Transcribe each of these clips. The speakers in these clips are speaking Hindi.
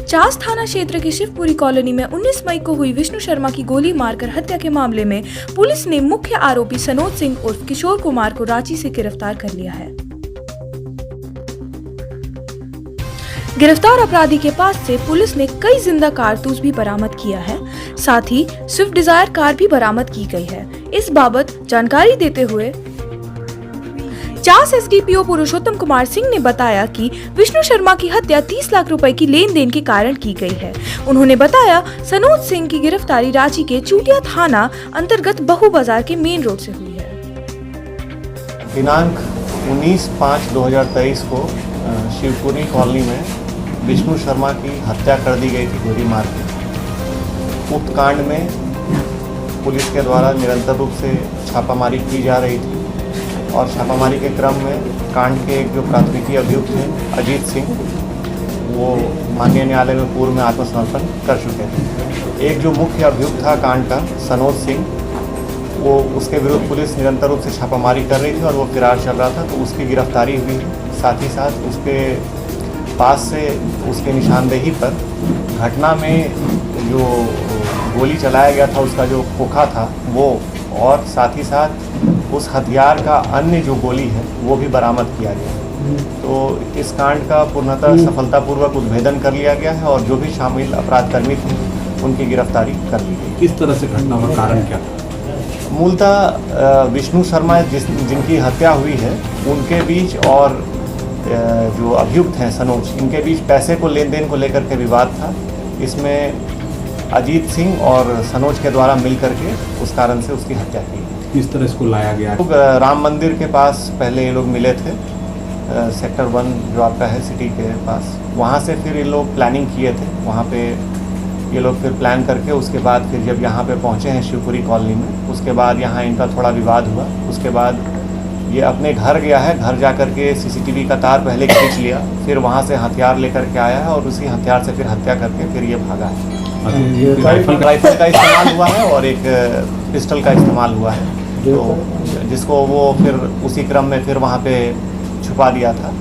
चास थाना क्षेत्र के शिवपुरी कॉलोनी में 19 मई को हुई विष्णु शर्मा की गोली मारकर हत्या के मामले में पुलिस ने मुख्य आरोपी सनोज सिंह उर्फ किशोर कुमार को रांची से गिरफ्तार कर लिया है। गिरफ्तार अपराधी के पास से पुलिस ने कई जिंदा कारतूस भी बरामद किया है। साथ ही स्विफ्ट डिजायर कार भी बरामद की गई है। इस बाबत जानकारी देते हुए चास एसडीपीओ पुरुषोत्तम कुमार सिंह ने बताया कि विष्णु शर्मा की हत्या 30 लाख रुपए की लेन देन के कारण की गई है। उन्होंने बताया सनोज सिंह की गिरफ्तारी रांची के चूटिया थाना अंतर्गत बहु बाजार के मेन रोड से हुई है। दिनांक 19/5/2023 को शिवपुरी कॉलोनी में विष्णु शर्मा की हत्या कर दी गई थी गोली मार के। उक्त कांड में पुलिस के द्वारा निरंतर रूप से छापामारी की जा रही थी और छापामारी के क्रम में कांड के एक जो प्राथमिकी अभियुक्त हैं अजीत सिंह, वो माननीय न्यायालय में पूर्व में आत्मसमर्पण कर चुके थे। एक जो मुख्य अभियुक्त था कांड का सनोज सिंह, वो उसके विरुद्ध पुलिस निरंतर रूप से छापामारी कर रही थी और वो फरार चल रहा था, तो उसकी गिरफ्तारी हुई। साथ ही साथ उसके पास से उसके निशानदेही पर घटना में जो गोली चलाया गया था उसका जो खोखा था वो, और साथ ही साथ उस हथियार का अन्य जो गोली है वो भी बरामद किया गया। तो इस कांड का पूर्णतः सफलतापूर्वक उद्भेदन कर लिया गया है और जो भी शामिल अपराधकर्मी थे उनकी गिरफ्तारी कर ली गई। किस तरह से घटना का कारण क्या था? मूलतः विष्णु शर्मा जिनकी हत्या हुई है उनके बीच और जो अभियुक्त हैं सनोज, इनके बीच पैसे को लेन देन को लेकर के विवाद था। इसमें अजीत सिंह और सनोज के द्वारा मिल करके उस कारण से उसकी हत्या की। किस तरह इसको लाया गया? लोग राम मंदिर के पास पहले ये लोग मिले थे, सेक्टर 1 जो आपका है सिटी के पास, वहाँ से फिर ये लोग प्लानिंग किए थे। वहाँ पे ये लोग फिर प्लान करके उसके बाद फिर जब यहाँ पे पहुँचे हैं शिवपुरी कॉलोनी में, उसके बाद यहाँ इनका थोड़ा विवाद हुआ। उसके बाद ये अपने घर गया है, घर जा कर के CCTV का तार पहले खींच लिया, फिर वहाँ से हथियार लेकर के आया है और उसी हथियार से फिर हत्या करके फिर ये भागा है। राइफल का इस्तेमाल हुआ है और एक पिस्टल का इस्तेमाल हुआ है, तो जिसको वो फिर उसी क्रम में फिर वहाँ पे छुपा दिया था।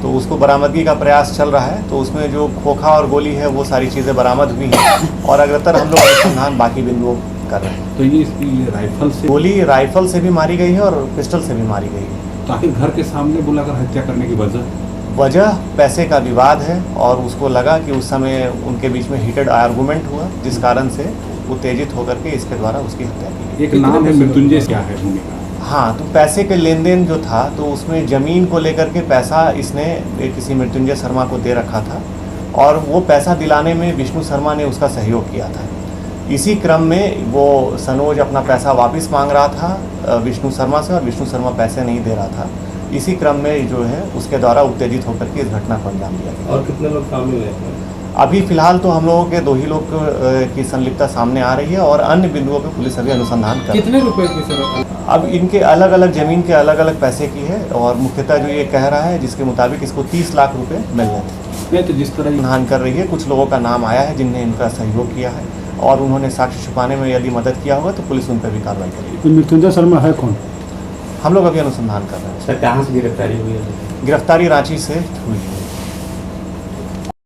तो उसको बरामदगी का प्रयास चल रहा है। तो उसमें जो खोखा और गोली है वो सारी चीज़ें बरामद हुई हैं और अग्रतर हम लोग अनुसंधान बाकी बिंदुओं कर रहे हैं। तो ये राइफल से गोली राइफल से भी मारी गई है और पिस्टल से भी मारी गई है। तो आखिर घर के सामने बुलाकर हत्या करने की वजह पैसे का विवाद है और उसको लगा कि उस समय उनके बीच में हीटेड आर्गूमेंट हुआ, जिस कारण से उत्तेजित होकर के इसके द्वारा उसकी हत्या की। एक नाम है मृत्युंजय, क्या है भूमिका? हाँ, तो पैसे के लेन देन जो था तो उसमें ज़मीन को लेकर के पैसा इसने किसी मृत्युंजय शर्मा को दे रखा था और वो पैसा दिलाने में विष्णु शर्मा ने उसका सहयोग किया था। इसी क्रम में वो सनोज अपना पैसा वापस मांग रहा था विष्णु शर्मा से और विष्णु शर्मा पैसे नहीं दे रहा था। इसी क्रम में जो है उसके द्वारा उत्तेजित होकर के इस घटना को अंजाम दिया गया। और कितने लोग शामिल हैं? अभी फिलहाल तो हम लोगों के 2 ही लोग की संलिप्तता सामने आ रही है और अन्य बिंदुओं पे पुलिस अभी अनुसंधान कर रही है। कितने रुपए की सर? अब इनके अलग अलग जमीन के अलग अलग पैसे की है और मुख्यतः जो ये कह रहा है जिसके मुताबिक इसको 30 लाख रुपए मिलने थे। तो जिस तरह अनुसंधान कर रही है, कुछ लोगों का नाम आया है जिनने इनका सहयोग किया है और उन्होंने साक्ष्य छुपाने में यदि मदद किया होगा तो पुलिस उन पर भी कार्रवाई करेगी। मृत्युंजय शर्मा है कौन? हम लोग अभी अनुसंधान कर रहे हैं। सर कहाँ से गिरफ्तारी हुई है? गिरफ्तारी रांची से हुई है।